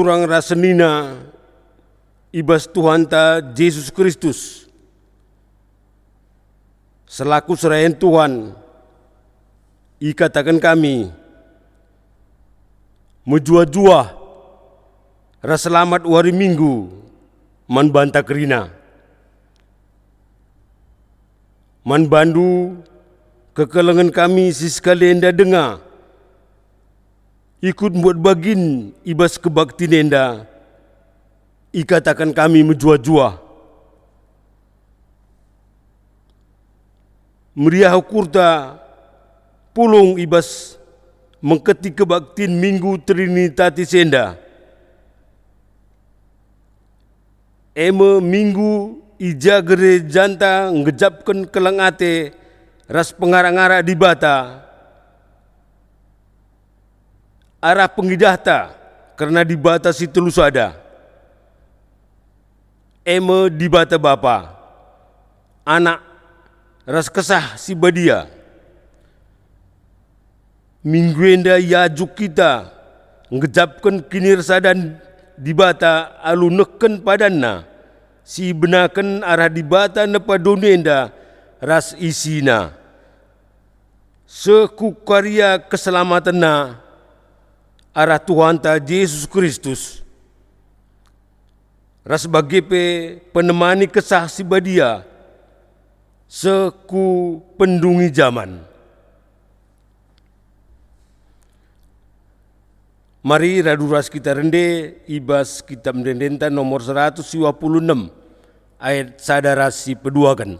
Turang rasenina ibas Tuhan ta Yesus Kristus selaku serayan Tuhan, ikatakan kami menjua-jua raselamat hari Minggu man banta kerina man bandu kekelengan kami siskali enda dengar ikut buat bagin ibas kebakti nenda, ikatakan kami menjua-jua. Meriah kurta pulung ibas mengketi kebaktin minggu Trinitati senda. Eme minggu ija gere janta ngejapkan kelengate ras pengarang-ara di bata. Arah pengidahta karena di bata si telus ada. Eme di bata bapa. Anak ras kesah si badia. Mingguenda yajuk kita ngejapkan kinirsa dan di bata alu neken padanna si benakan arah di bata nepadonenda ras isina. Sekukaria keselamatanna arah Tuhan ta Yesus Kristus. Ras bagepe penemani kesah si badia seku pendungi zaman. Mari raduras kita rende ibas kitab mendendenta nomor 126 ayat sadarasi peduakan.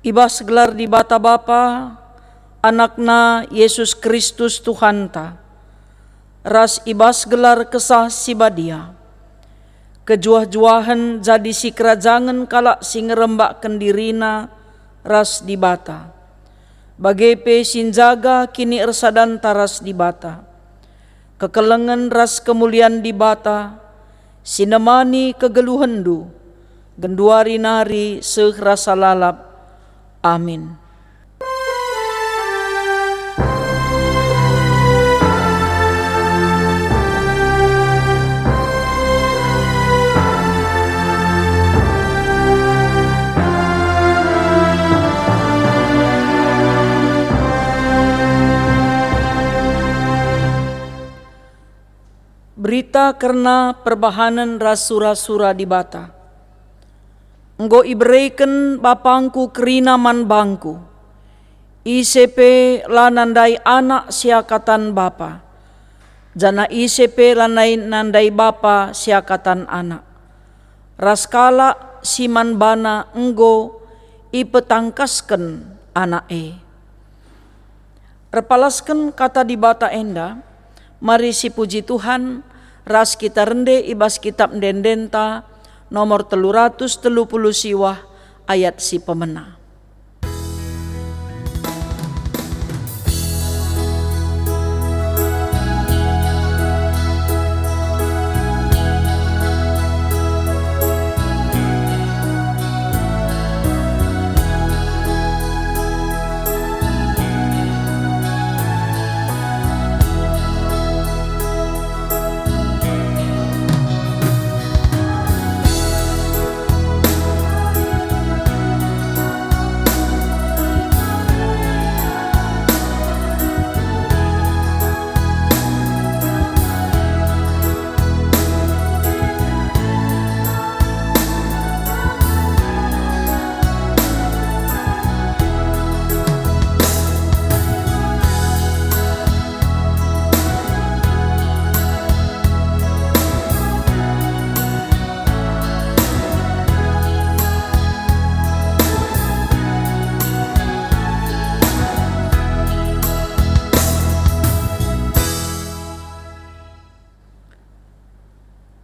Ibas gelar di bata Bapa, anakna Yesus Kristus Tuhan ta. Ras ibas gelar kesah si badia. Kejuah-juahan jadi si kerajangan kalak si ngerembak kendirina ras di bata. Bagepe sinjaga kini ersadan taras di bata. Kekelengan ras kemuliaan di bata, sinemani kegeluhendu, genduari nari seh rasa lalap. Amin. Berita karena perbahanan rasura-sura di bata. Enggo ibreiken bapangku kerina man bangku. ICP lanandai anak siakatan bapa. Jana ICP lanai nandai bapa siakatan anak. Raskala siman bana enggo ipetangkasken anak Repalasken kata di bata enda. Mari si puji Tuhan. Ras kita rende ibas kitab dendenta nomor 330 siwah ayat si pemena.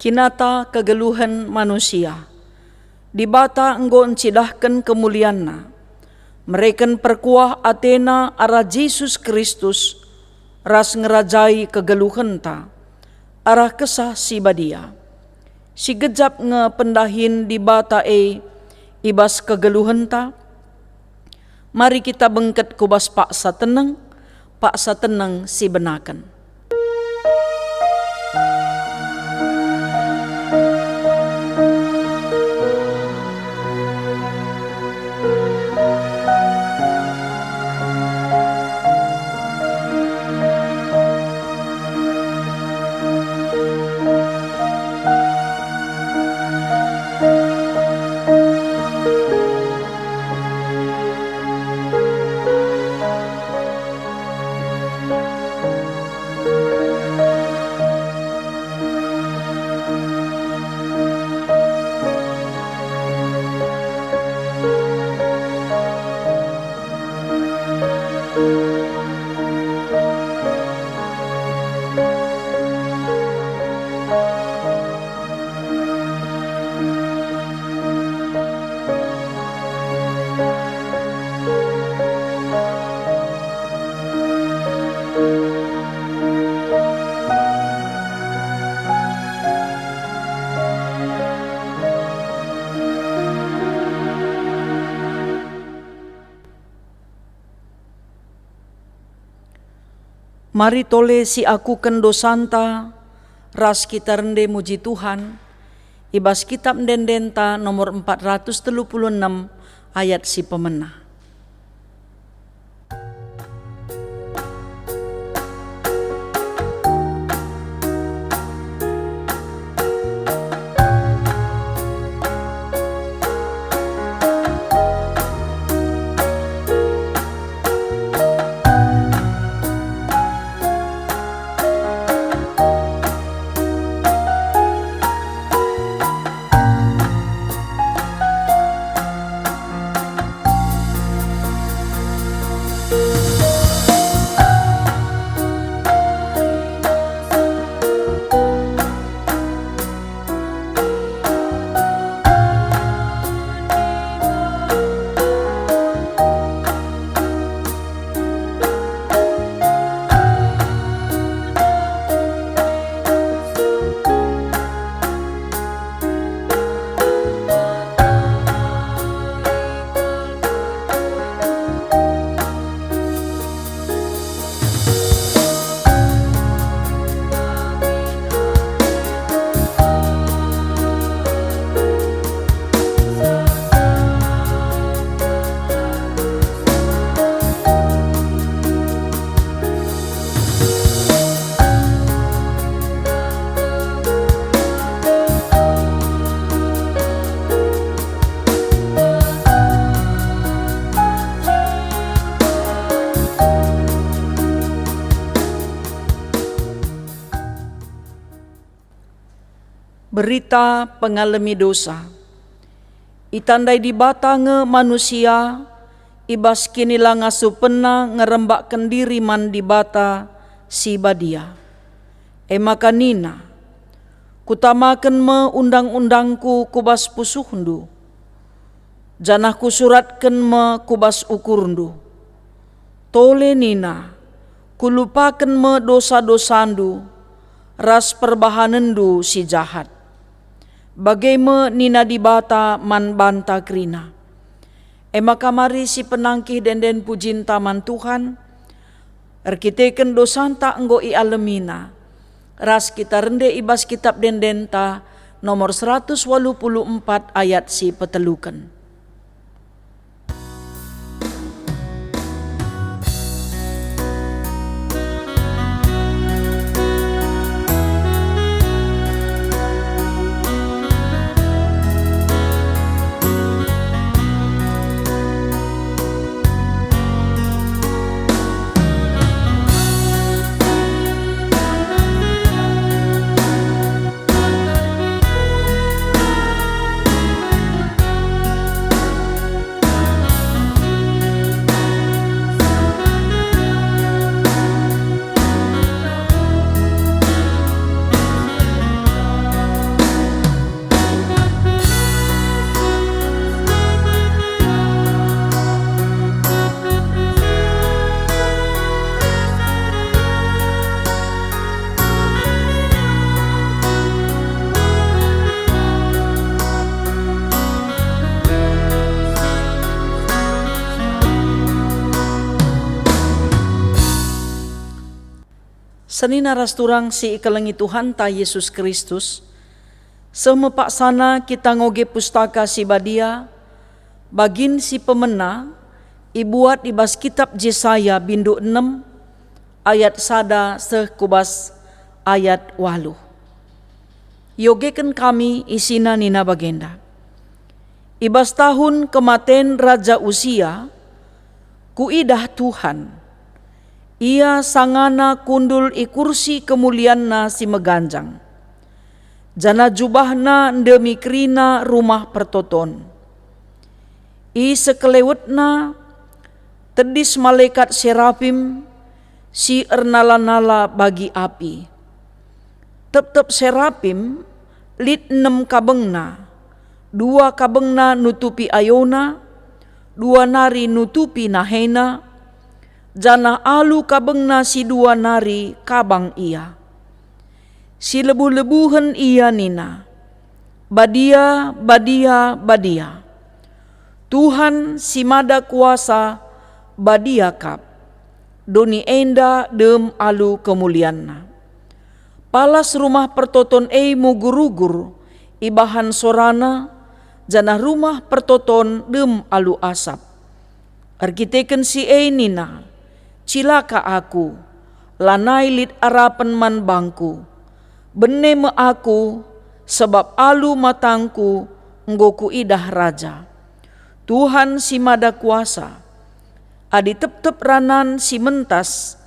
kinata kegeluhan manusia. Di bata enggo encidahkan kemulianna. Mereken perkuah Athena arah Yesus Kristus, ras ngerajai kegeluhenta, arah kesah si badia. Si gejap ngependahin di bata ibas kegeluhenta. Mari kita bengket kubas paksa tenang si benakan. Mari tole si aku kendo santa, ras kita rende muji Tuhan, ibas kitab dendenta nomor 436 ayat si pemenah. Berita pengalami dosa. Itandai di batange manusia, ibas kinila ngasu pena ngerembakkan diri man di bata si badia. Emakanina, kutamakan me undang-undangku kubas pusuhndu, janahku suratkan me kubas ukurndu. Tole nina, kulupakan me dosa-dosandu, ras perbahanendu si jahat. Bagaimana nina dibata man banta krina. Makamari si penangkih denden pujin taman Tuhan, erkiteken dosanta enggo i alemina. Ras kita rende ibas kitab dendenta nomor 184 ayat si petelukan. Senina rasturang si ikalengi Tuhan ta Yesus Kristus, semepak sana kita ngoge pustaka si badia, bagin si pemena, ibuat ibas kitab Yesaya bindu 6, ayat sada sekubas ayat 8. Yogeken kami isina nina bagenda. Ibas tahun kematen Raja Usia, kuidah Tuhan. Ia sangana kundul i kursi kemulianna si meganjang. Jana jubahna ndemikrina rumah pertoton. I sekelewetna tedis malaikat serafim si ernala-nala bagi api. Tep-tep serafim lit 6 kabengna. 2 kabengna nutupi ayona, 2 nari nutupi nahena, jana alu kabengna si 2 nari kabang ia. Si lebu-lebuhen ia nina, badia, badia, badia. Tuhan si mada kuasa badia kap, doni enda dem alu kemulianna. Palas rumah pertoton mugurugur, ibahan sorana, jana rumah pertoton dem alu asap. Arkiteken si nina, cilaka aku, lanai lit arapan man bangku, bene me aku, sebab alu matangku, nggoku idah raja. Tuhan si mada kuasa, adi tep-tep ranan si mentas,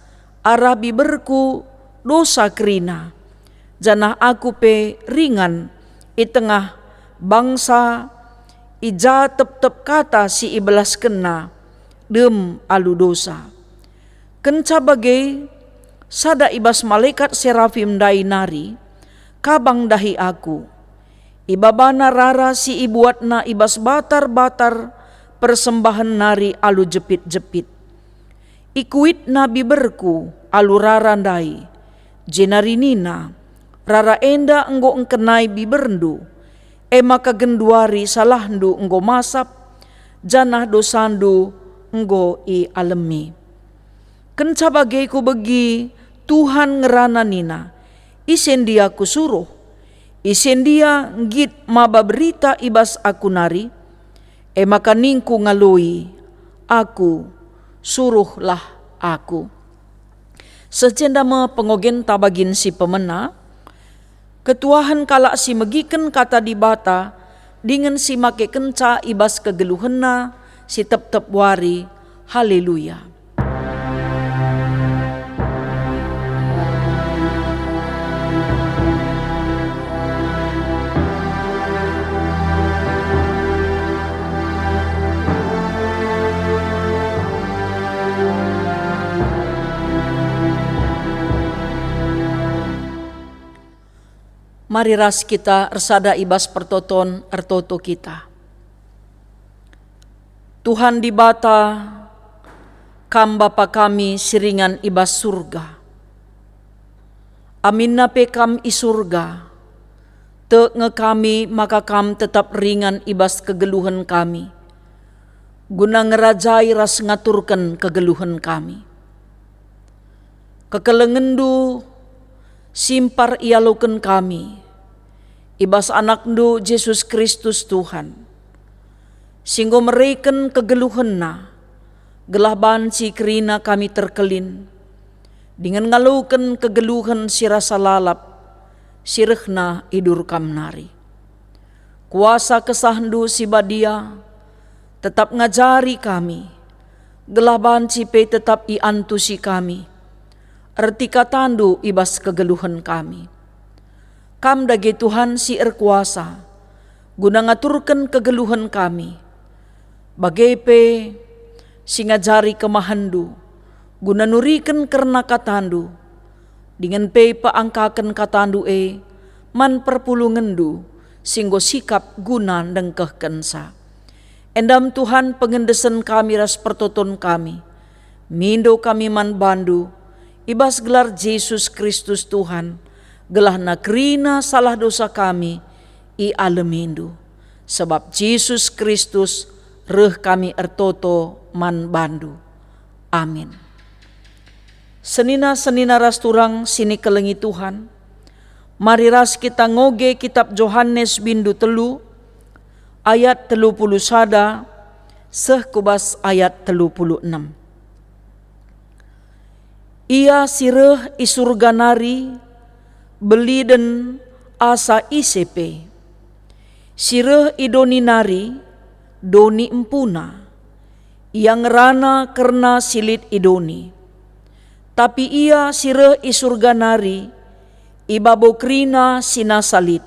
arabi berku dosa kerina, janah aku pe ringan, i tengah bangsa, ija tep-tep kata si ibelas kena, dem alu dosa. Kenca bagai sada ibas malaikat serafim dai nari, kabang dahi aku. Ibabana rara si ibuatna ibas batar-batar persembahan nari alu jepit-jepit. Ikuit nabi berku alu rara dai, jenarinina, rara enda enggo engkenai biberendu, maka genduari salahdu enggo masap, janah dosandu enggo i alemi. Kenca bagai ku begi Tuhan ngerana nina, isen dia ku suruh, isen dia ngit maba berita ibas aku nari, maka ningku ngalui, aku suruhlah aku. Secendama pengogen tabagin si pemena, ketuahan kalak si megiken kata di bata, dengan si make kenca ibas kegeluhenna, si tep-tep wari, haleluya. Mari ras kita ersada ibas pertoton ertoto kita. Tuhan di bata, kam Bapa kami siringan ibas surga. Amin nape kam i surga, te nge kami maka kam tetap ringan ibas kegeluhan kami. Guna ngerajai ras ngaturkan kegeluhan kami. Kekelengendu simpar ialukan kami, ibas anakndu Yesus Kristus Tuhan. Singgo mereken kegeluhenna, gelahban si kerina kami terkelin, dengan ngaluken kegeluhan si rasa lalap, sirehna idur kamnari. Kuasa kesahndu si badia, tetap ngajari kami, gelahban si pe tetap iantu si kami, erti katandu ibas kegeluhan kami. Kam dage Tuhan si erkuasa, guna ngaturkan kegeluhan kami. Bagai pe si ngajari kemahandu, guna nurikan karena katandu. Dengan pe paangkakan katandu man perpulungendu, singgo sikap guna dengkeh kensa. Endam Tuhan pengendesen kami ras pertoton kami. Mindo kami man bandu, ibas gelar Yesus Kristus Tuhan, gelah nakrina salah dosa kami i alemindu. Sebab Yesus Kristus reh kami ertoto man bandu. Amin. Senina-senina ras turang sini kelengi Tuhan. Mari ras kita ngoge kitab Yohanes bindu telu ayat 31 seh kubas ayat 36. Ia sireh isurga nari beli den asa ICP. Sireh idoni nari doni empuna. Yang rana karena silit idoni. Tapi ia sireh isurga nari ibabokrina sina salit.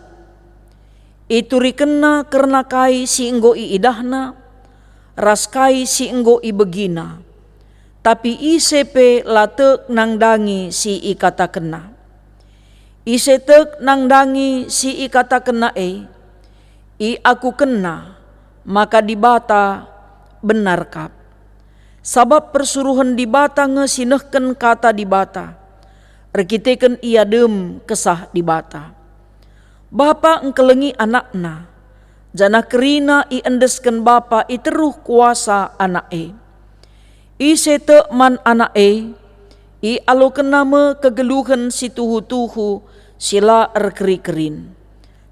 Ituri kena karena kai si enggo iidahna, ras kai si enggo ibegina. Tapi ICP latek nangdangi si ikata kena. Isetek nangdangi si ikata kena i aku kena, maka dibata benar kap. Sabab persuruhan dibata ngesinehken kata dibata. Rekiteken ia dem kesah dibata. Bapa engkelengi anakna. Jana kerina i endesken bapa i teruh kuasa anak I sete man anak i aloken nama kegeluhan si tuhu-tuhu sila erkeri-kerin.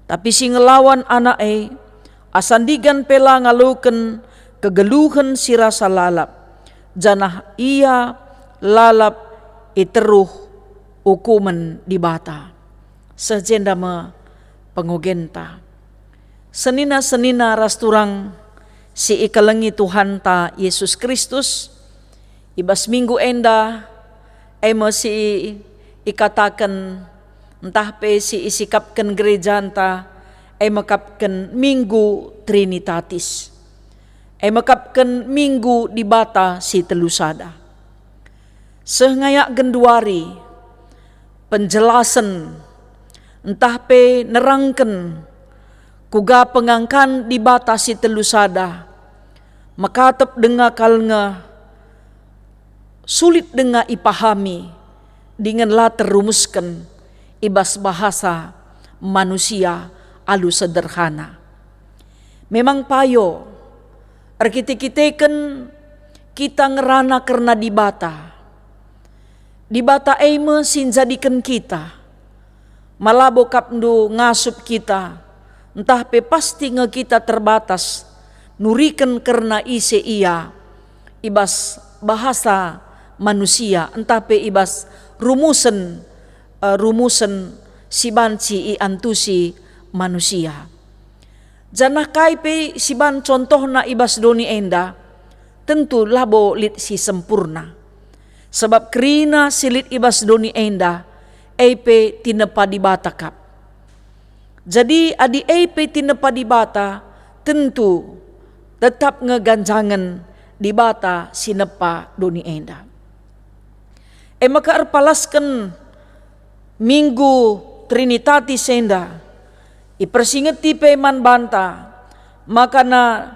Tapi si ngelawan anak asandigan pela ngaloken kegeluhan si rasa lalap. Janah ia lalap iteruh hukuman dibata. Sejenda me pengogenta. Senina-senina ras turang si ikelengi Tuhan ta Yesus Kristus. Ibas minggu enda si ikatakan entah pe si isikapkan gereja anta makapkan minggu Trinitatis. Makapkan minggu dibata si telusada. Sengayak genduari penjelasan entah pe nerangken kuga pengangkan dibata si telusada makatep denga kalnga sulit denga ipahami dengan la terumuskan ibas bahasa manusia alu sederhana. Memang payo arkite-kiteken kita ngerana karena dibata. Dibata eime sinjadikan kita. Malabo kapndo ngasup kita. Entah pe pasti nge kita terbatas. Nuriken karena ise ia. Ibas bahasa manusia. Entah pe ibas rumusen sibanci i antusi manusia. Janah kaipe siban contohna ibas doni enda tentu labo lit si sempurna. Sebab kerina silit ibas doni enda eipe tinepa dibata kap. Jadi adi eipe tinepa dibata tentu tetap ngeganjangan dibata sinepa doni enda. Maka erpalaskan minggu Trinitatis enda ipersingeti peman banta makana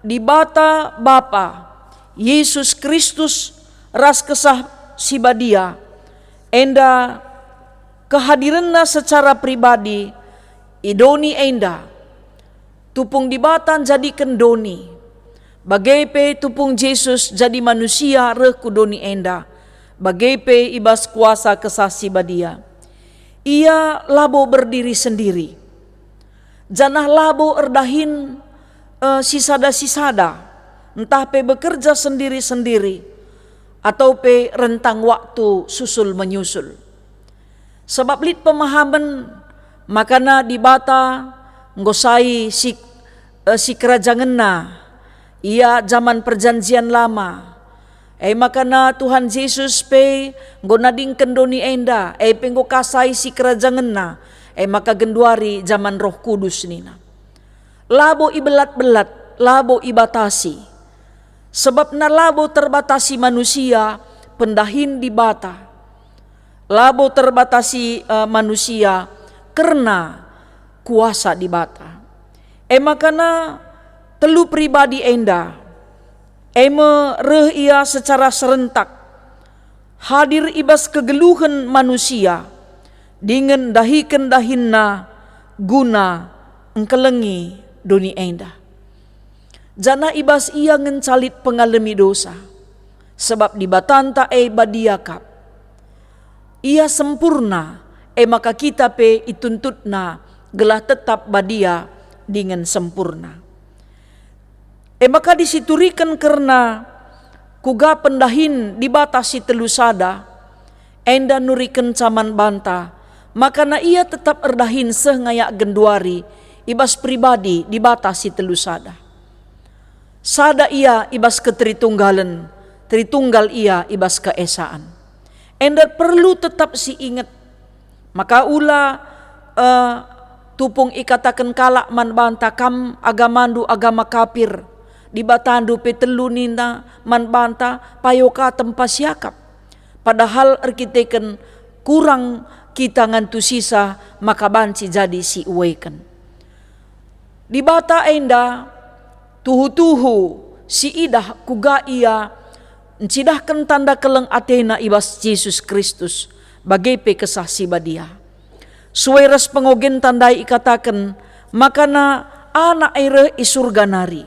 dibata Bapa Yesus Kristus ras kesah sibadia enda kehadiranna secara pribadi idoni enda tupung dibatan jadikan doni bagai pe tupung Yesus jadi manusia reh kudoni enda bagai pe ibas kuasa kesah sibadia ia labo berdiri sendiri. Janah labo erdahin sisada-sisada. Entah pe bekerja sendiri-sendiri. Atau pe rentang waktu susul menyusul. Sebab lit pemahaman makana dibata ngosai si kerajanganna. Ia zaman perjanjian lama. Makana Tuhan Yesus pe ngonading kendoni enda. Penggo kasai si kerajanganna. Maka genduari zaman Roh Kudus nina. Labo ibelat-belat, labo ibatasi. Sebab na labo terbatasi manusia, pendahin dibata. Labo terbatasi manusia karena kuasa dibata. Makana telu pribadi enda. Reh ia secara serentak. Hadir ibas kegeluhan manusia. Dengan dahikan dahinna guna engkelengi doni enda. Jana ibas ia ngencalit pengalami dosa. Sebab di batanta badiakap. ia sempurna, maka kita pe ituntutna gelah tetap badia dengan sempurna. Maka disiturikan karena kuga pendahin dibatasi telusada, enda nuriken caman banta, maka na ia tetap erdahin sengayak genduari, ibas pribadi dibatasi telusada. Sada ia ibas ketritunggalan, tritunggal ia ibas keesaan. Enda perlu tetap si ingat, maka ula tupung ikatakan kalak man banta kam agamandu agama kafir, dibatandu petelu nina man banta payoka tempat siakap. Padahal arkiteken kurang kita ngantu sisa maka banci jadi si uweken. Dibata enda tuhu-tuhu si idah kuga ia encidahkan tanda keleng Athena ibas Yesus Kristus bagai pe kesah si badia. Suweras pengogen tandai ikatakan makana anak aire isurga nari.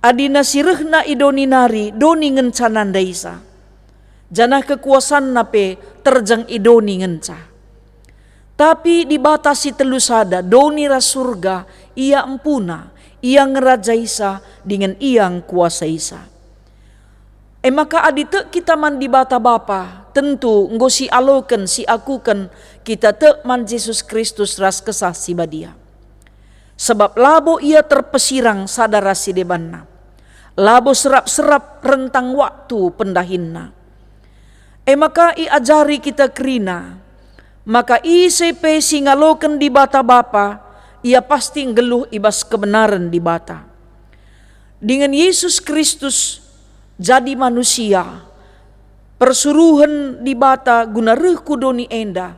Adina sirehna idoni nari doni ngencanan daisa. Janah kekuasaan nape terjang idoni ngenca. Tapi dibatasi telusada doni rasurga ia empuna, ia ngerajaisa dengan iang kuasaisa. Maka adite kita man dibata bapa, tentu nggo si aloken si akuken kita te man Yesus Kristus ras kesah si badia. Sebab labo ia terpesirang sadara si debanna. Labo serap-serap rentang waktu pendahinna. Maka iajari kita kerina, maka ICP singaloken di bata bapa, ia pasti ngeluh ibas kebenaran di bata. Dengan Yesus Kristus jadi manusia, persuruhan di bata guna reh kudoni enda,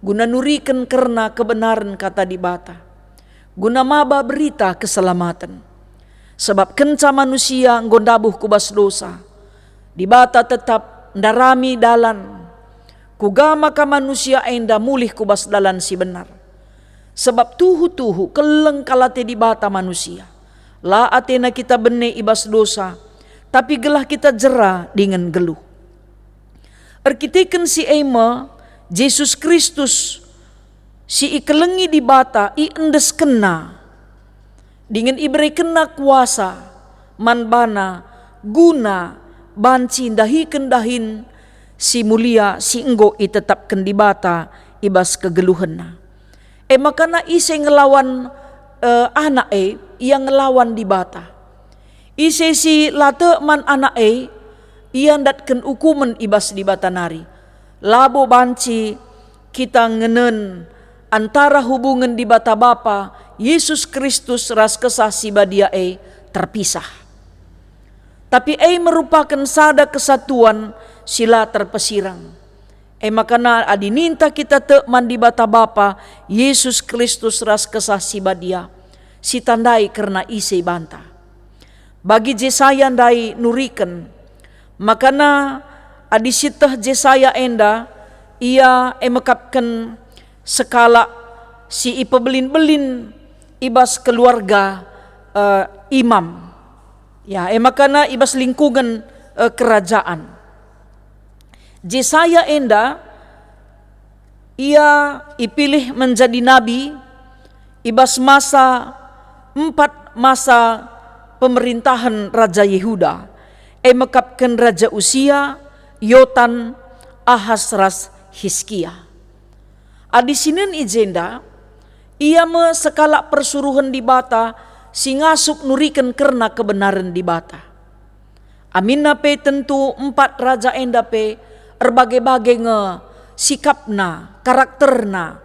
guna nuriken karena kebenaran kata di bata, guna maba berita keselamatan. Sebab kenca manusia nggondabuh kubas dosa, di bata tetap ndarami dalan, kuga maka manusia enda mulih kubas dalan si benar. Sebab tuhu-tuhu keleng kalate di bata manusia, la Athena kita bene ibas dosa, tapi gelah kita jera dengan geluh. Arkiteken si ema Yesus Kristus si ikelengi di bata i endes kena dengan ibere kena kuasa manbana guna banci dahi kendahin si mulia si enggo i tetapkan di bata ibas kegeluhenna. Makana ise ngelawan anak yang ngelawan di bata. Ise si late man anak ia ndatken ukumen ibas di bata nari. Labo banci kita ngenen antara hubungan di bata bapa Yesus Kristus ras kesah si badia terpisah. Tapi merupakan sada kesatuan sila terpesirang. Makana adininta kita te man di bata bapa Yesus Kristus ras kesah si badia si tandai karena isi banta. Bagi Jesaya ndai nuriken, makana adisitah Jesaya enda ia mekapkan sekala si ipebelin-belin ibas keluarga imam. Ya, makana ibas lingkungan kerajaan. Jesaya enda ia ipilih menjadi nabi ibas masa 4 masa pemerintahan Raja Yehuda. Mekapkan Raja Usia, Yotan, Ahaz ras Hizkia. Adisinen ijenda ia sekala persuruhan di bata singasuk nuriken karena kebenaran di bata. Amin nape tentu 4 raja enda pe erbagai-bagai nge sikapna, karakterna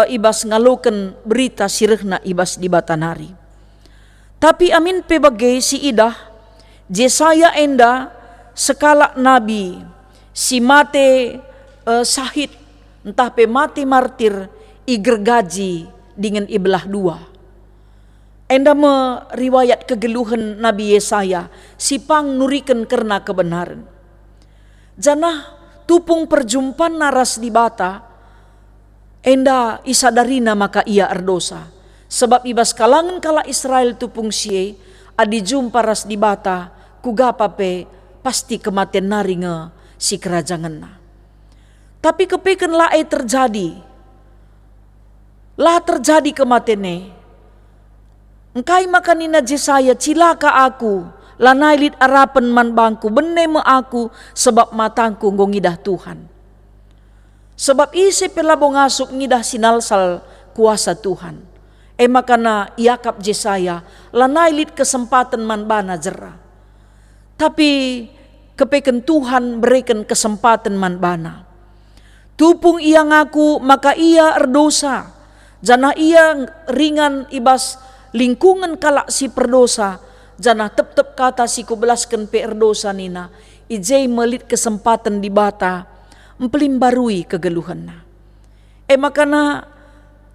ibas ngaloken berita sirehna ibas di bata nari. Tapi amin pe bagai si idah Jesaya enda sekala nabi si mate sahid entah pe mati martir igergaji dengan ibelah 2. Enda meriwayat kegeluhan Nabi Yesaya sipang nuriken karena kebenaran. Janah tupung perjumpaan naras di bata enda isadarina maka ia erdosa. Sebab ibas kalangan kala Israel tupung sie adi jumpa ras di bata kugapa pe pasti kematian naringe si kerajanganna. Tapi kepeken lae terjadi. Lah terjadi kematene. Engkai makanina Jesaya cilaka aku, lanailit arapan man bangku, beneme aku sebab matangku ngongidah Tuhan. Sebab isi pelabo ngasuk ngidah sinalsal kuasa Tuhan. Makana iakap Jesaya, lanailit kesempatan man bana jera. Tapi kepeken Tuhan berikan kesempatan man bana. Tupung ia ngaku maka ia erdosa. Jana ia ringan ibas lingkungan kalak si perdosa. Jana tep-tep kata si kubelaskan pe erdosa nina. Ijai melit kesempatan di bata. Empelimbarui kegeluhan na. Makana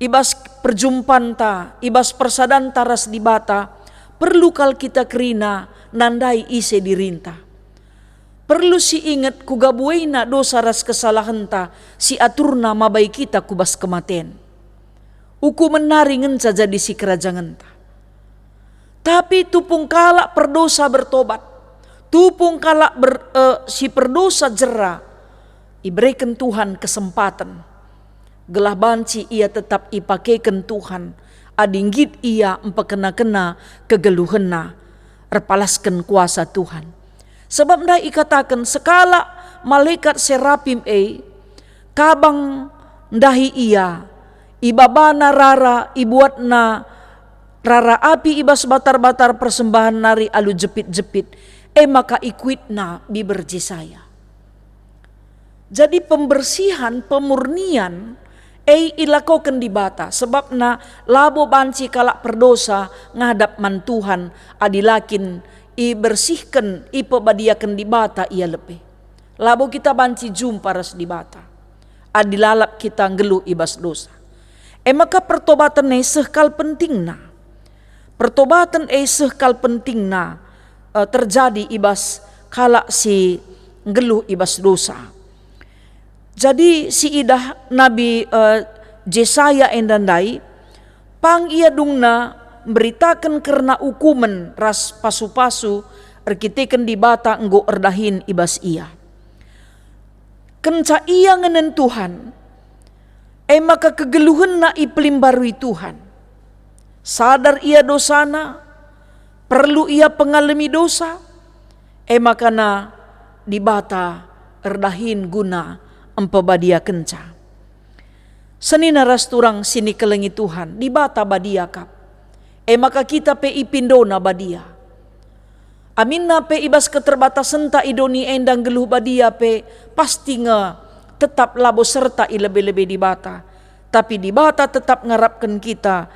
ibas perjumpaan ta, ibas persadan taras di bata. Perlu kal kita kerina nandai ise dirinta. Perlu si ingat kugabuena dosa ras kesalahan ta. Si aturna mabai kita kubas kematen. Uku menaringen saja di si kerajaan ta. Tapi tupung kalak perdosa bertobat. Tupung kalak si perdosa jera. Iberikan Tuhan kesempatan. Gelah banci ia tetap ipakaikan Tuhan. Adinggit ia empakena-kena kegeluhenna. Erpalaskan kuasa Tuhan. Sebab dah ikatakan sekala malaikat serapim kabang dahi ia. Ibabana rara ibuatna rara api ibas batar-batar persembahan nari alu jepit-jepit. Maka ikuitna biber Jesaya. Jadi pembersihan, pemurnian ilakokan di bata. Sebab na labo banci kalak perdosa ngadap man Tuhan adilakin bersihkan ipebadiakan di bata ia lebih. Labo kita banci jumpa ras di bata. Adilalap kita ngeluh ibas dosa. Maka pertobatan sekal penting na. Pertobatan sekal penting na terjadi ibas kalak si ngeluh ibas dosa. Jadi si idah Nabi Jesaya endandai pang ia dungna beritakan karena hukuman ras pasu-pasu erkiteken di bata enggo erdahin ibas ia. Kenca ia ngenen Tuhan. Maka kegeluhan na ipelimbarui Tuhan. Sadar ia dosana. Perlu ia pengalami dosa. Maka na di bata erdahin guna empebadia kenca. Senina ras turang sini kelengi Tuhan. Di bata badia kap. Maka kita pe ipindona badia. Aminna pe ibas keterbatasan ta idoni endang geluh badia pe pasti tetap labo serta ilebe-lebe di bata. Tapi di bata tetap ngarapkan kita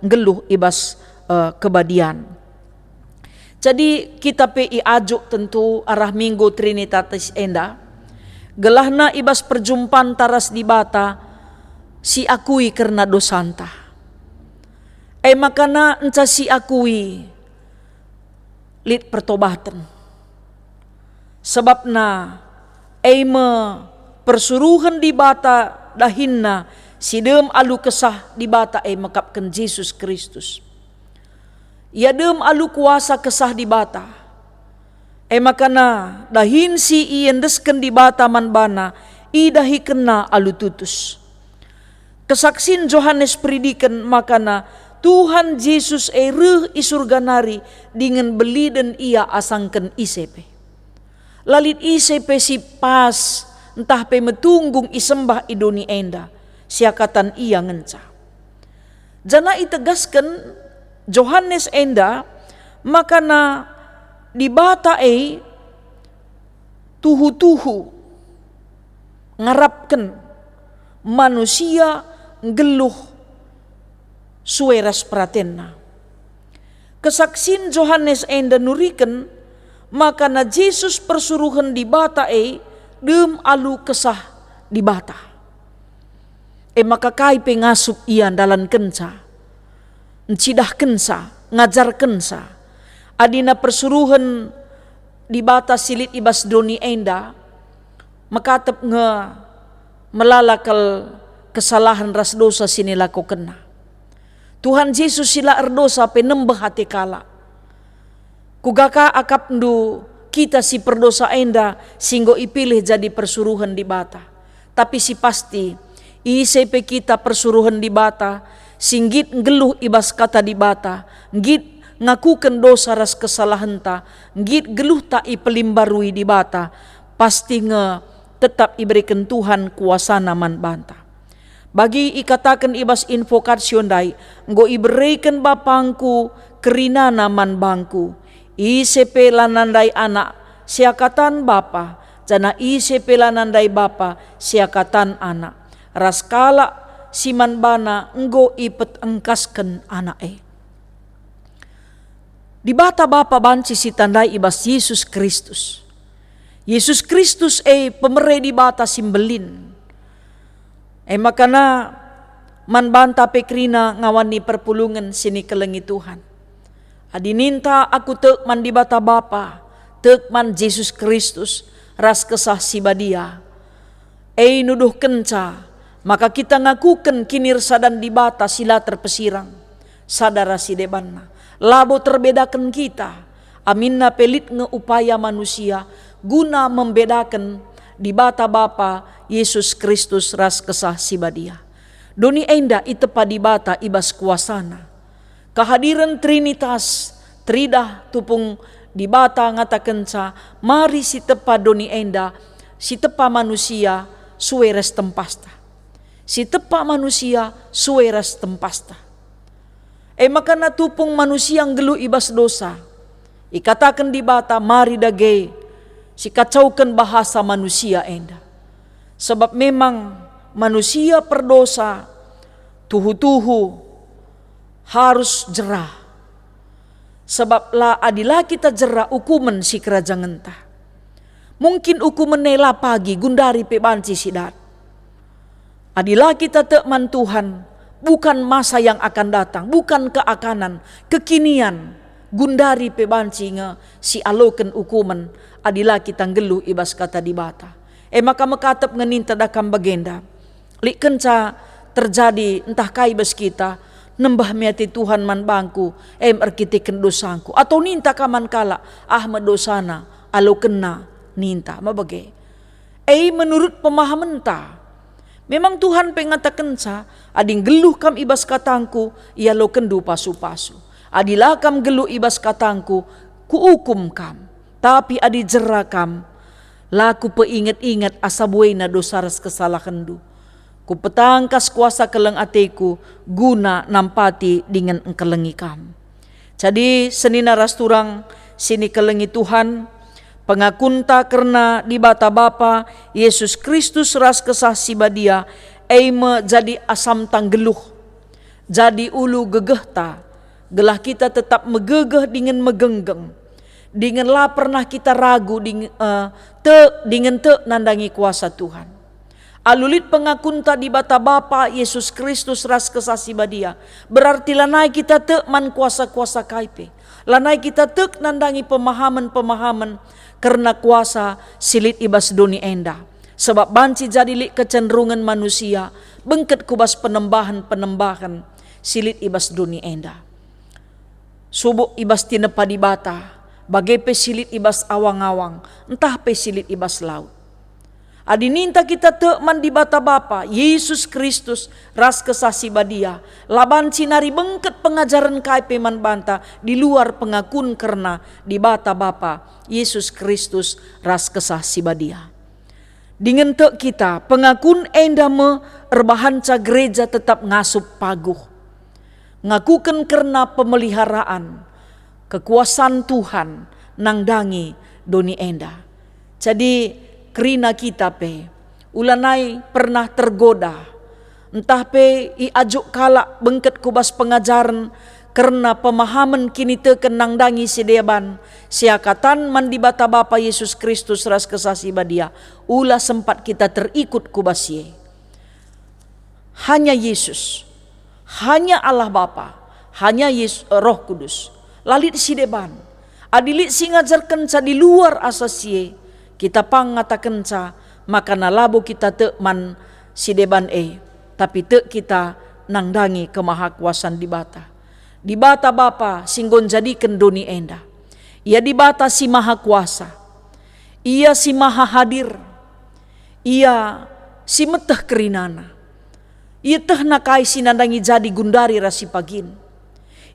geluh ibas kebadian. Jadi kita pe ajuk tentu arah Minggu Trinitatis enda. Gelahna ibas perjumpaan taras di bata si akui karena dosanta. Makana enca si akui lit pertobatan. Sebabna persuruhan di bata dahinna sidem alu kesah di bata makapkan Yesus Kristus. Ia dem alu kuasa kesah di bata. Makana dahin si iendesken di bata man bana idahi kena alu tutus. Kesaksin Johannes predikan makana Tuhan Yesus reh isurga nari dengan beli dan ia asangken isepe. Lalit isepe si pas entah pe metunggung isembah idoni enda siakatan ia ngenca. Jana itegaskan Johannes enda makana di bata tuhu-tuhu ngarapkan manusia geluh sueras pratenna. Kesaksin Johannes enda nuriken makana Yesus persuruhan di bata dem alu kesah di bata. Maka kai pengasup ia dalan kenca. Encidah kensa, ngajar kensa. Adina persuruhan di bata silit ibas doni enda. Makatep melalakal kesalahan ras dosa sini laku kena. Tuhan Yesus sila erdosa penembah hati kala. Kugaka akap ndu kita si perdosa enda singgo ipilih jadi persuruhan di bata. tapi si pasti ICP kita persuruhan di bata, singgit ngeluh ibas kata di bata, ngit ngakukan dosa ras kesalahan ta, ngit geluh ta ipelimbarui di bata, pasti tetap iberikan Tuhan kuasa naman banta. Bagi ikatakan ibas invokasyon dai, nggo iberikan bapangku kerina naman bangku, ICP lanandai anak siakatan bapa, jana ICP lanandai bapa siakatan anak. Raskala siman bana nggo ipet engkaskan anak Di bata bapa banci si tandai ibas Yesus Kristus. Yesus Kristus pemere di bata simbelin. Makana man banta pekrina ngawani perpulungan sini kelengi Tuhan. Adininta aku tek man di bata bapa, tek man Yesus Kristus ras kesah sibadia. Nuduh kenca, maka kita ngakuken kinir sadan di bata sila terpesirang. Sadara si debanna, labo terbedakan kita. Aminna pelit ngeupaya manusia guna membedakan di bata bapa Yesus Kristus ras kesah sibadia. Doni enda itepa di bata ibas kuasana. Kehadiran Trinitas tridah tupung di bata ngatakan sa, mari si tepa doni enda, si tepa manusia suweres tempasta. Si tepa manusia suweres tempasta. Maka natupung manusia yang gelu ibas dosa. Ikatakan di bata, mari dage, si kacaukan bahasa manusia enda. Sebab memang manusia perdosa, tuhu-tuhu harus jerah. Sebab la adilah kita jerah hukuman si kerajaan entah. Mungkin hukuman nela pagi gundari pebanci sidat. Adilah kita tekman Tuhan, bukan masa yang akan datang, bukan keakanan, kekinian. Gundari pebanci si aloken hukuman, adilah kita ngeluh ibas kata di bata. Maka mekatap ngeninta dakam bagenda. Lik kenca terjadi entah kaibas kita, nembah miati Tuhan man bangku, erkitiken dosaku. Atau ninta kaman kala, ahmad dosana, alo kena ninta, mabage. Menurut pemahaman ta, memang Tuhan pengatakan sa, ading geluh kam ibas katangku, ia lo kendu pasu-pasu. Adilah kam geluh ibas katangku, kuukum kam. Tapi adi jera kam, laku peingat-ingat asa buena dosa ras kesalahandu. Ku petangkas kuasa keleng ateku, guna nampati dengan engkelengi kam. Jadi senina ras turang sini kelengi Tuhan, pengakunta karena di bata bapa Yesus Kristus ras kesah sibadia, me jadi asam tanggeluh, jadi ulu gegehta, gelah kita tetap megegeh dengan megenggeng, dengan lah pernah kita ragu dengan te nandangi kuasa Tuhan. Alulit pengakunta di bata bapa Yesus Kristus ras kesah sibadia, berarti lanai kita te man kuasa-kuasa kaipe, lanai kita te nandangi pemahaman-pemahaman karena kuasa silit ibas doni enda. Sebab banci jadi lik kecenderungan manusia, bengket kubas penembahan silit ibas doni enda. Subuk ibas tinepa di bata, bagai pesilit ibas awang-awang, entah pesilit ibas laut. Adininta kita tekman di bata bapa Yesus Kristus ras kesah sibadia, laban sinari bengket pengajaran kai peman banta di luar pengakun karena di bata bapa Yesus Kristus ras kesah sibadia. Dengan tek kita pengakun endame erbahanca gereja tetap ngasup paguh, ngakukan karena pemeliharaan kekuasaan Tuhan nangdangi doni enda. Jadi kerina kita ulanai pernah tergoda, entah iajuk kalak bengket kubas pengajaran karena pemahaman kini teken nangdangi sedeban siakatan mandi bata bapa Yesus Kristus ras kesah sibadia, ulah sempat kita terikut kubas ye. Hanya Yesus, hanya Allah Bapa, hanya Yesus Roh Kudus. Lalit si deban, adilit si ngajarkan sa di luar asasye, kita pangatakan sa, maka nalabo kita tekman si deban tapi tek kita nangdangi kemahakuasaan di bata. Di bata bapa singgon jadikan doni enda. Ia di bata si maha kuasa. Ia si maha hadir. Ia si meteh kerinana. Ia teh nakai sinandangi jadi gundari rasi pagin.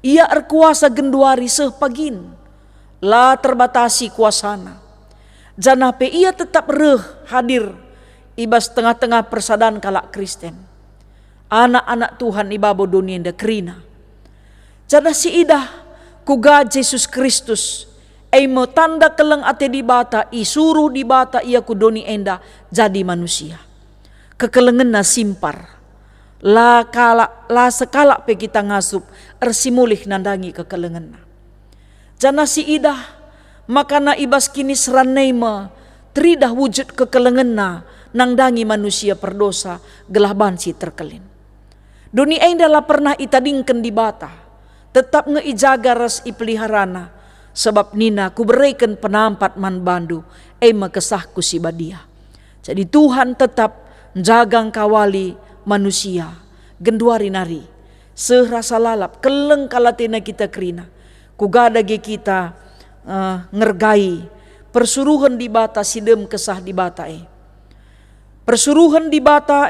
Ia erkuasa genduari seh pagin. La terbatasi kuasana. Janape ia tetap reh hadir ibas tengah-tengah persadan kalak Kristen. Anak-anak Tuhan ibabo dunia enda kerina. Jana si idah kuga Yesus Kristus. Eimo tanda keleng ate di bata, isuruh di bata ia kudoni enda jadi manusia. Kekelengen na simpar. La sekala pe kita ngasup ersimulih nandangi kekelengen na. Jana si idah makana ibas kini seranneima teridah wujud kekelengen na nangdangi manusia perdosa gelah bansi terkelin. Doni enda la pernah itadingken di bata, tetap ngeijaga ras ipeliharana, sebab nina kuberikan penampat man bandu, ema kesahku si badia. Jadi Tuhan tetap jagang kawali manusia, genduari nari, serasa lalap, keleng kalatena kita kerina, kugadage kita ngergai, persuruhan di bata sidem kesah di bata persuruhan di bata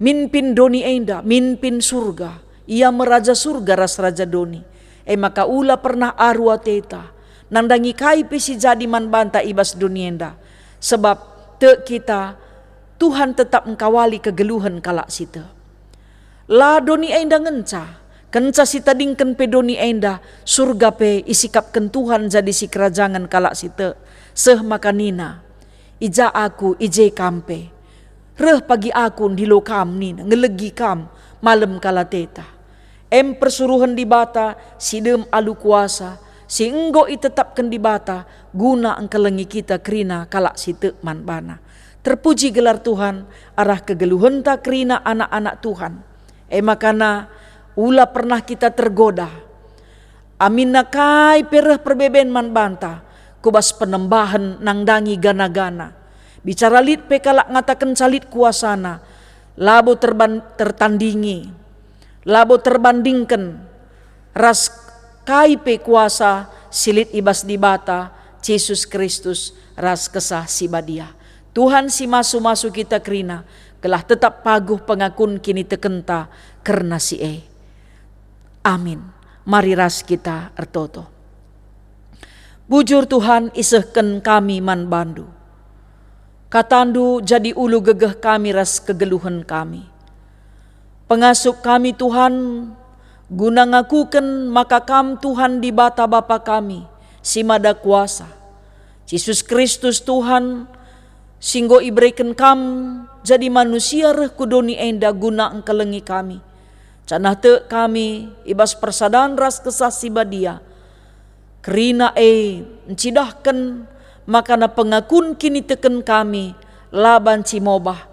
minpin doni enda, minpin surga, ia meraja surga ras raja doni. Maka ula pernah arwa teta, nandangi kaipi si jadi man banta ibas dunienda, sebab te kita Tuhan tetap mengkawali kegeluhan kalak sita. La doni enda kenca sita dingken pe doni enda, surga pe isikapken Tuhan jadi si kerajangan kalak sita. Seh makanina, ija aku ije kampe, reh pagi aku di lokam nina, ngelegi kam malam kala teta. Persuruhan di bata, sidem alu kuasa, si enggo itetapkan di bata, guna engkelengi kita kerina kalak sita man bana. Terpuji gelar Tuhan, arah kegeluhan ta kerina anak-anak Tuhan. Makana ula pernah kita tergoda. Amin nakai pereh perbeben man banta, kubas penembahan nangdangi gana-gana. Bicara lit pekalak ngatakan calit kuasana, labo tertandingi, labo terbandingkan, ras kaipe kuasa silit ibas di bata, Yesus Kristus ras kesah si badia. Tuhan si masu-masu kita kerina, kelah tetap paguh pengakun kini tekenta karena si Amin. Mari ras kita ertoto. Bujur Tuhan isehken kami man bandu. Katandu jadi ulu gegeh kami ras kegeluhan kami. Pengasup kami Tuhan, guna ngakuken maka kam Tuhan di bata Bapa kami, si mada kuasa. Yesus Kristus Tuhan, singgo iberikan kam jadi manusia reh kudoni enda guna engkelengi kami. Canah te kami ibas persadaan ras kesah si badia. Kerina encidahkan makana pengakun kini teken kami laban cimobah.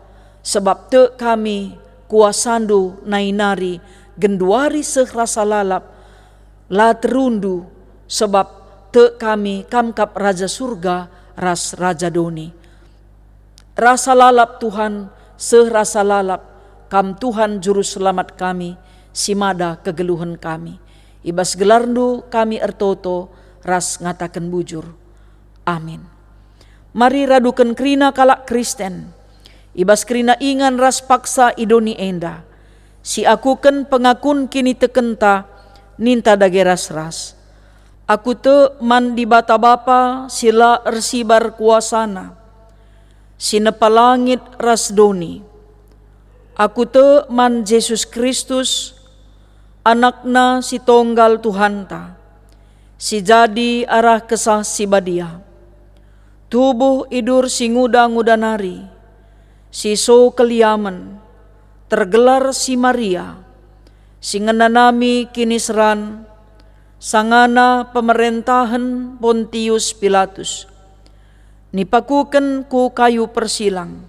Sebab te kami kuasandu nainari genduari sehrasa lalap la terundu. Sebab te kami kamkap raja surga ras raja doni. Rasa lalap Tuhan, serasa lalap, kam Tuhan juru selamat kami, simada kegeluhan kami. Ibas gelarndu kami ertoto, ras ngatakan bujur. Amin. Mari radukan kerina kalak Kristen, ibas kerina ingan ras paksa idoni enda. Si akuken pengakun kini tekenta, ninta dage ras-ras. Aku te man di bata Bapa sila ersibar kuasana. Sinepalangit ras doni. Aku te man Yesus Kristus, anakna si tonggal Tuhanta, si jadi arah kesah si badia. Tubuh idur si nguda-nguda nari, si so keliaman, tergelar si Maria, si ngenanami kini seran, sangana pemerintahan Pontius Pilatus. Nipakuken ku kayu persilang,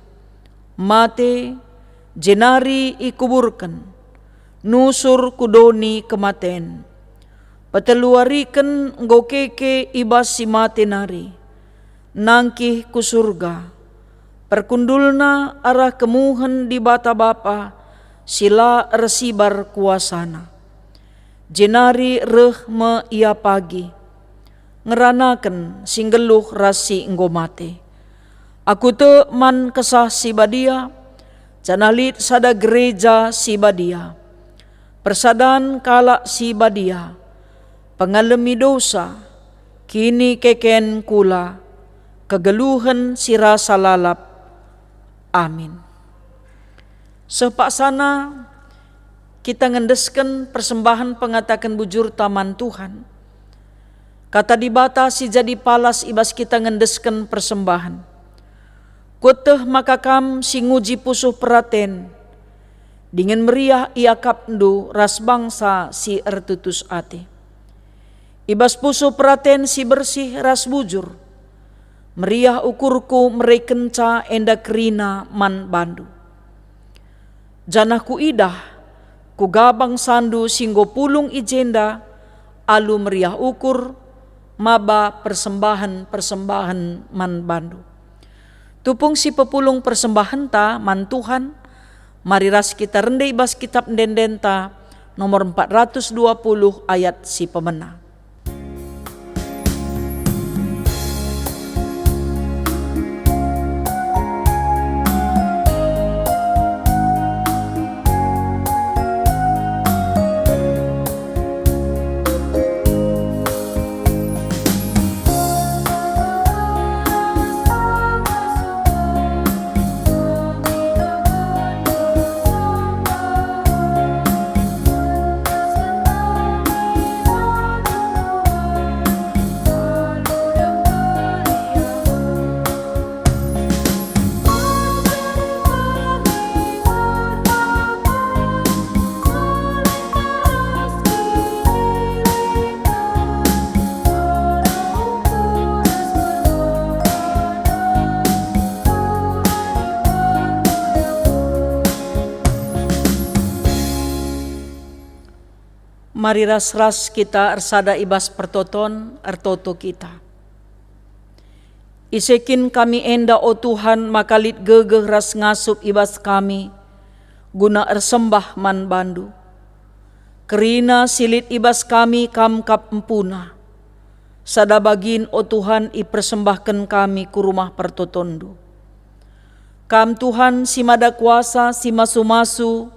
mate jenari ikuburken, nusur kudoni kematen, peteluariken ngokeke ibas si mate nari, nangkih ku surga, perkundulna arah kemuhen di bata Bapa, sila resibar kuasana. Jenari reh me ia pagi, ngeranaken singgeluh rasi enggomate. Aku te man kesah si badia, Janalit sada gereja si badia, persadan kala si badia, pangalami dosa, kini keken kula, kegeluhan si rasa lalap. Amin. Sepaksana kita ngendeskan persembahan pengatakan bujur taman Tuhan. Kata dibatasi jadi palas ibas kita ngendeskan persembahan. Kuteh maka kam si nguji pusuh peraten, dengan meriah ia kapndu ras bangsa si ertutus ate. Ibas pusuh peraten si bersih ras bujur, meriah ukurku merekenca enda kerina man bandu. Janahku idah, ku gabang sandu singgo pulung ijenda, alu meriah ukur, maba persembahan man bandu. Tupung si pepulung persembahan ta man Tuhan, mari ras kita rendai bas kitab ndendenta nomor 420 ayat si pemena. Mari ras-ras kita ersada ibas pertoton ertoto kita. Isekin kami enda o Tuhan makalit gegeh ras ngasup ibas kami, guna ersembah man bandu. Kerina silit ibas kami kam kap empuna, sada bagin o Tuhan ipersembahkan kami ku rumah pertotondu. Kam Tuhan si mada kuasa si masu-masu,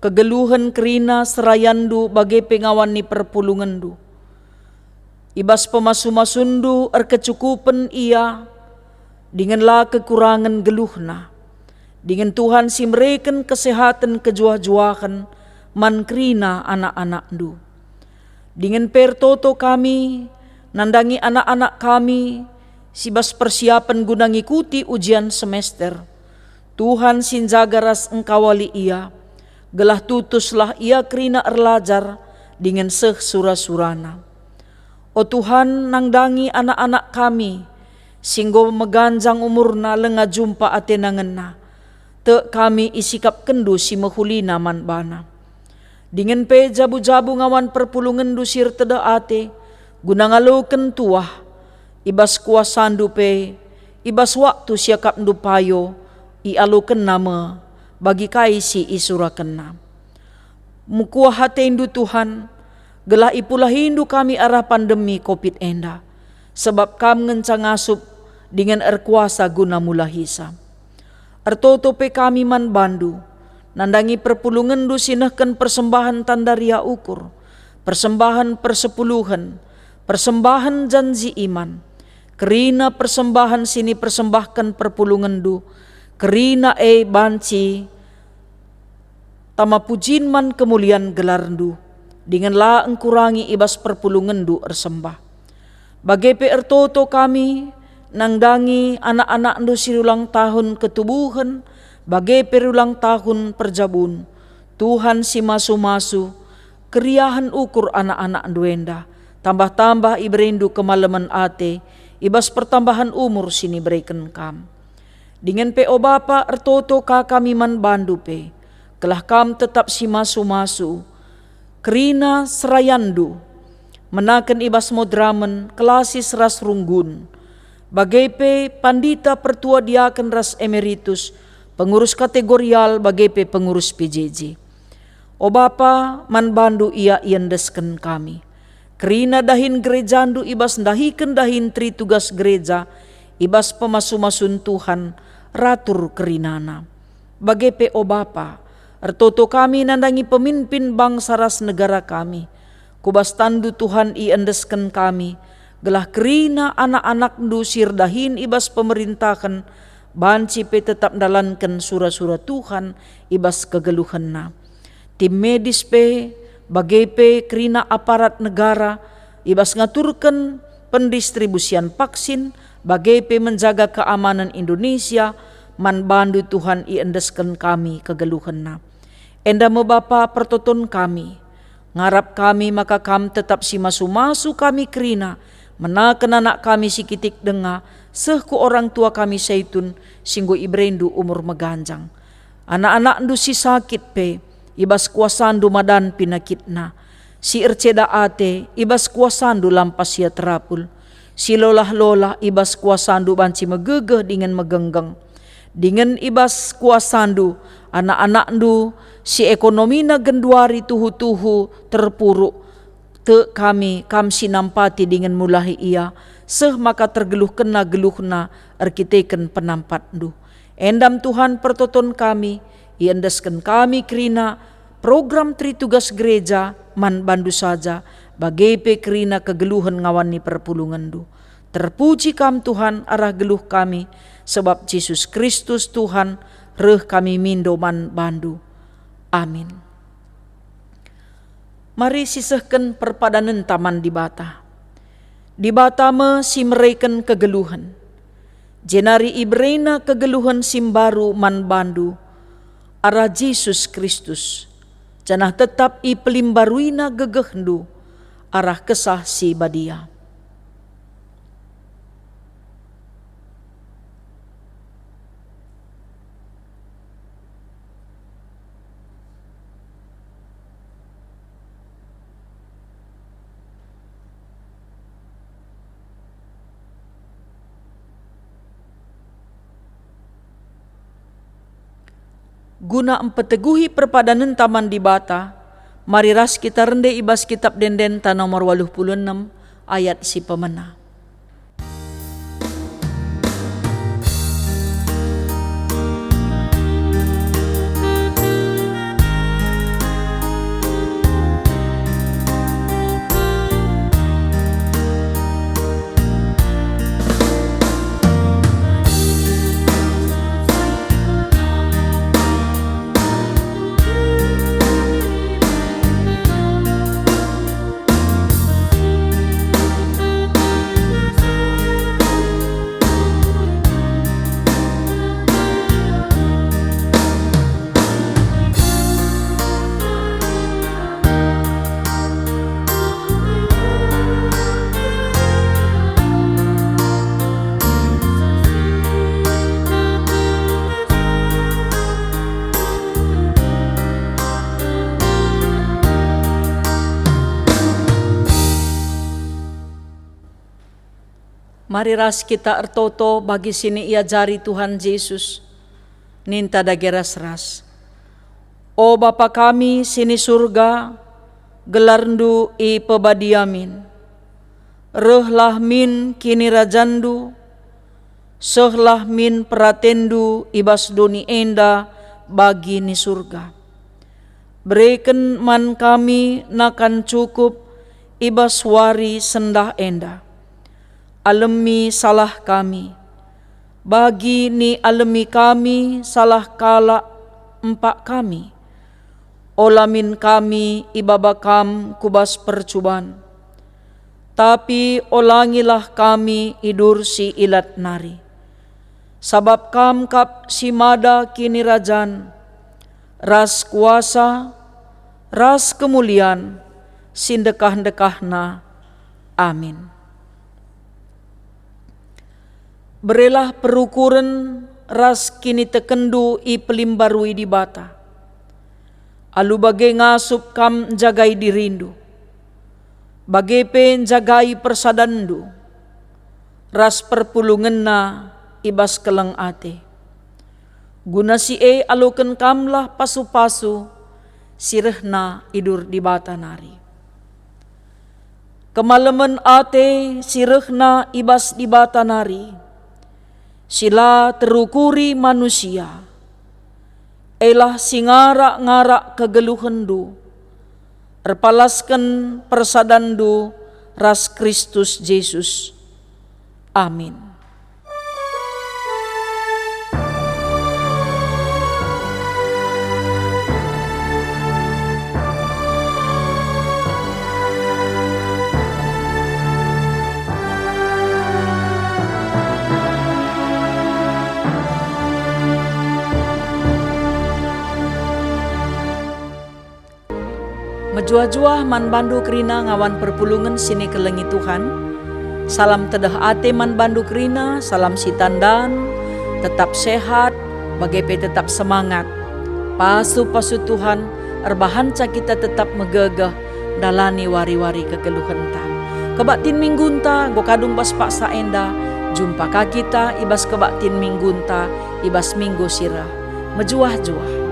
kegeluhan kerina serayandu bagai pengawan ni perpulungandu. Ibas pemasu-masundu erkecukupan ia, dinganlah kekurangan geluhna. Dengan Tuhan si mereken kesehatan kejuah-juahan man kerina anak-anakdu. Dengan pertoto kami, nandangi anak-anak kami, sibas persiapan guna ngikuti ujian semester. Tuhan sinjaga ras engkawali ia, gelah tutuslah ia kerina erlajar dengan seh sura-surana. O Tuhan nangdangi anak-anak kami, singgo meganjang umurna lenga jumpa atenangenna, te kami isikap kendu si mehulina man bana. Dengan pe jabu-jabu ngawan perpulungan dusir teda ate, guna ngaloken tuah, ibas kuasandu pe, ibas waktu siakap ndu payo, ialuken nama, bagi kaisi isura kena. Mukuah hati indu Tuhan, gelah ipulah hindu kami arah pandemi COVID enda, sebab kam ngencang asup dengan erkuasa guna mula hisa. Ertoto pe kami man bandu, nandangi perpulungan du sinahkan persembahan tanda ria ukur, persembahan persepuluhan, persembahan janji iman, kerina persembahan sini persembahkan perpulungan du, kerina banci, tama pujin man kemuliaan gelarndu, dengan la engkurangi ibas perpulungandu ersembah. Bagai pe ertoto kami, nangdangi anak-anak ndu sirulang tahun ketubuhan, bagai perulang tahun perjabun, Tuhan si masu-masu, keriahan ukur anak-anak duenda, tambah-tambah iberindu kemalaman ate, ibas pertambahan umur sini berikan kam. Dengan pe o Bapa ertoto ka kami man bandu pe, kelah kam tetap si masu-masu, kerina serayandu, menaken ibas modramen kelasis ras runggun, bagai pe pandita pertua diaken ras emeritus, pengurus kategorial bagai pe pengurus PJJ. O Bapa man bandu ia iendesken kami, kerina dahin gerejandu ibas dahiken dahin tri tugas gereja, ibas pemasu-masun Tuhan, ratur kerinana. Bagi pe o Bapa, ertoto kami nandangi pemimpin bangsa ras negara kami. Kubas tandu Tuhan i endesken kami, gelah kerina anak-anak ndu sirdahin ibas pemerintahan, banci pe tetap dalankan surah-surah Tuhan ibas kegeluhan na. Tim medis pe, bagai pe kerina aparat negara, ibas ngaturkan pendistribusian vaksin, bagai pe menjaga keamanan Indonesia, man bandu Tuhan i endesken kami kegeluhan na. Enda mo Bapa pertoton kami, ngarap kami maka kam tetap si masu-masu kami kerina, menaken anak kami si kitik denga, sehku orang tua kami seitun, singgo ibrendu umur meganjang. Anak-anak ndu si sakit pe, ibas kuasandu madan pinakitna. Si erceda ate, ibas kuasandu lampas ya terapul. Si lolah-lolah, ibas kuasandu banci megegeh dengan megenggeng. Dengan ibas kuasandu, anak-anak ndu, si ekonomi na genduari tuhu-tuhu terpuruk. Te kami, kam sinampati dengan mulahi ia, seh maka tergeluh kena geluhna, erkiteken penampat ndu. Endam Tuhan pertoton kami, iendesken kami kerina program Tritugas Gereja man bandu saja, bagai pe kerina kegeluhan ngawani perpulungan du. Terpuji kam Tuhan arah geluh kami, sebab Yesus Kristus Tuhan, reh kami mindo man bandu. Amin. Mari sisehken perpadanan taman di Bata. Di Bata me si mereken kegeluhan. Jenari ibrena kegeluhan simbaru man bandu, arah Yesus Kristus. Janah tetap i pelimbaruina gegehdu, arah kesah si badia. Guna empeteguhi perpadanan taman di Bata, mari ras kita rende ibas kitab denden ta nomor 86 ayat si pemena. Mari ras kita ertoto bagi sini ia jari Tuhan Yesus, ninta dageras ras. O Bapa kami sini surga, gelarndu i pebadiamin. Rehlah min kini rajandu, sehlah min peratendu ibas doni enda bagi ni surga. Berikan man kami nakan cukup ibas wari sendah enda. Alemi salah kami, bagi ni alemi kami salah kala empak kami. Olamin kami ibabakam kubas percuban, tapi olangilah kami idur si ilat nari. Sabab kam kap si mada kini rajan, ras kuasa, ras kemuliaan, sindekah-dekahna. Amin. Berelah perukuran ras kini tekendu i pelimbarui di Bata. Alu bagai ngasup kam jagai dirindu, bagai pen jagai persadandu, ras perpulungan na ibas keleng ate. Guna si aluken kamlah pasu-pasu, sirehna idur di Bata nari. Kemalaman ate sirehna ibas di Bata nari, sila terukuri manusia, elah singara-ngara kegeluhendu, erpalaskan persadandu ras Kristus Yesus. Amin. Menjua-jua man bandu kerina ngawan perpulungan sini kelengi Tuhan. Salam tedah ate man bandu kerina, salam si tandan, tetap sehat, bagai tetap semangat. Pasu Tuhan, erbahanca kita tetap megegah dalani wari-wari kegeluhan ta. Kebaktin minggunta, go kadung bas paksa enda, jumpa ka kita ibas kebaktin minggunta, ibas minggu sirah. Mejuah-juah.